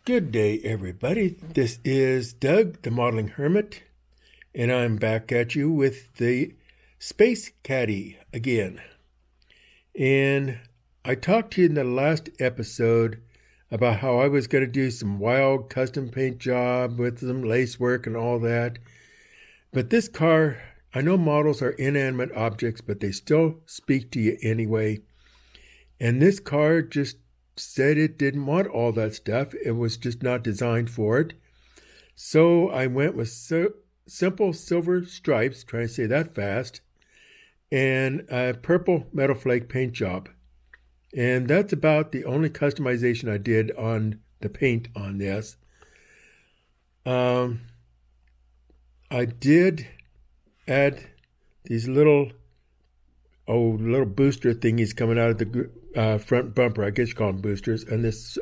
Good day, everybody. This is Doug, the Modeling Hermit, and I'm back at you with the Space Caddy again. And I talked to you in the last episode about how I was going to do some wild custom paint job with some lace work and all that. But this car, I know models are inanimate objects, but they still speak to you anyway. And this car just said it didn't want all that stuff. It was just not designed for it. So I went with simple silver stripes, trying to say that fast, and a purple metal flake paint job. And that's about the only customization I did on the paint on this. I did add these little booster thingies coming out of the front bumper. I guess you call them boosters, and this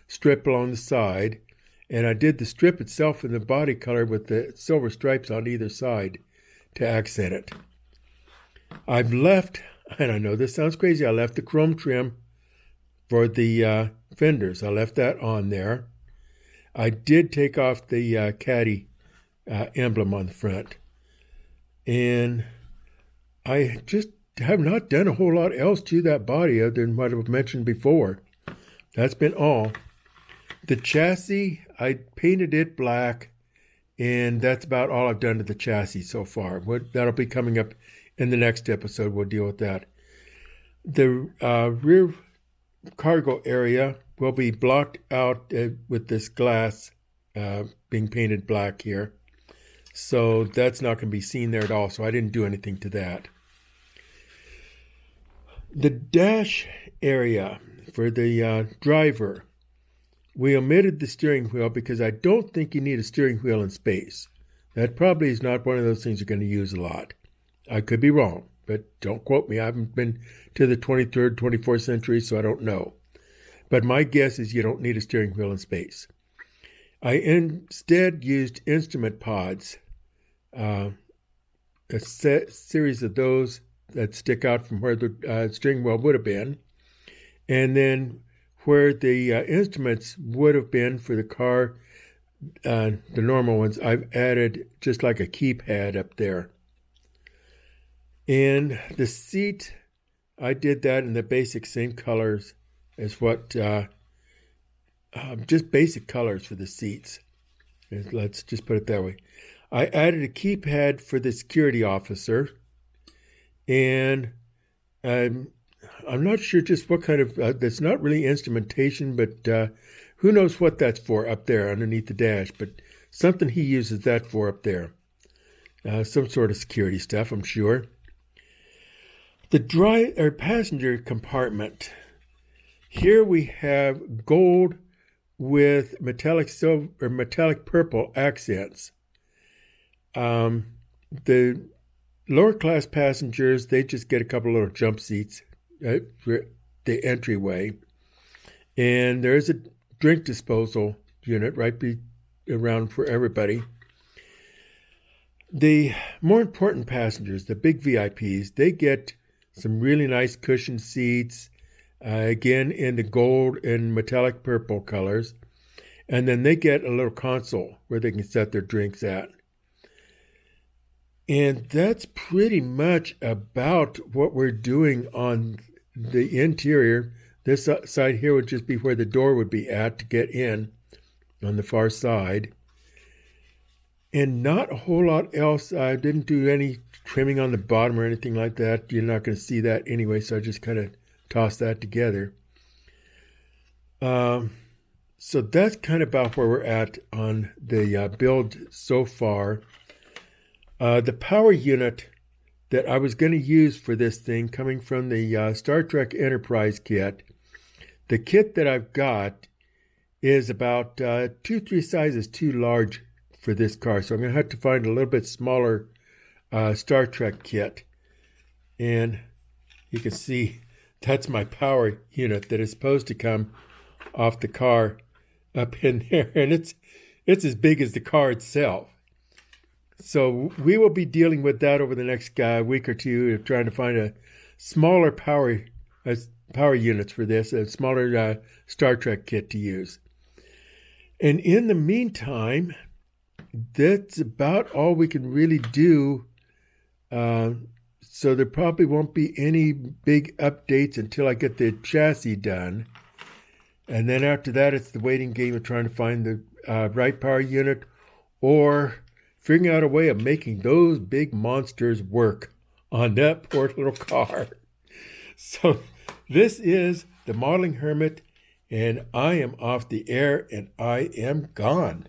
strip along the side. And I did the strip itself in the body color with the silver stripes on either side to accent it. I've left, and I know this sounds crazy, I left the chrome trim for the fenders. I left that on there. I did take off the Caddy emblem on the front. And I just have not done a whole lot else to that body other than what I've mentioned before. That's been all. The chassis, I painted it black, and that's about all I've done to the chassis so far. That'll be coming up in the next episode. We'll deal with that. The rear cargo area will be blocked out with this glass being painted black here. So that's not going to be seen there at all, so I didn't do anything to that. The dash area for the driver, we omitted the steering wheel because I don't think you need a steering wheel in space. That probably is not one of those things you're going to use a lot. I could be wrong, but don't quote me. I haven't been to the 23rd, 24th century, so I don't know. But my guess is you don't need a steering wheel in space. I instead used instrument pods, a series of those that stick out from where the steering wheel would have been. And then where the instruments would have been for the car, the normal ones, I've added just like a keypad up there. And the seat, I did that in the basic same colors as what, just basic colors for the seats. Let's just put it that way. I added a keypad for the security officer. And I'm not sure just what kind of, that's not really instrumentation, but who knows what that's for up there underneath the dash, but something he uses that for up there. Some sort of security stuff, I'm sure. The passenger compartment. Here we have gold with metallic silver or metallic purple accents. The lower class passengers, they just get a couple little jump seats for the entryway. And there's a drink disposal unit right around for everybody. The more important passengers, the big VIPs, they get some really nice cushioned seats, again in the gold and metallic purple colors. And then they get a little console where they can set their drinks at. And that's pretty much about what we're doing on the interior. This side here would just be where the door would be at to get in on the far side. And not a whole lot else. I didn't do any trimming on the bottom or anything like that. You're not going to see that anyway, so I just kind of tossed that together. So that's kind of about where we're at on the build so far. The power unit that I was going to use for this thing coming from the Star Trek Enterprise kit, the kit that I've got is about 2-3 sizes too large for this car. So I'm going to have to find a little bit smaller Star Trek kit. And you can see that's my power unit that is supposed to come off the car up in there. And it's as big as the car itself. So we will be dealing with that over the next week or two, of trying to find a smaller power units for this, a smaller Star Trek kit to use. And in the meantime, that's about all we can really do. So there probably won't be any big updates until I get the chassis done. And then after that, it's the waiting game of trying to find the right power unit or figuring out a way of making those big monsters work on that poor little car. So this is the Modeling Hermit, and I am off the air and I am gone.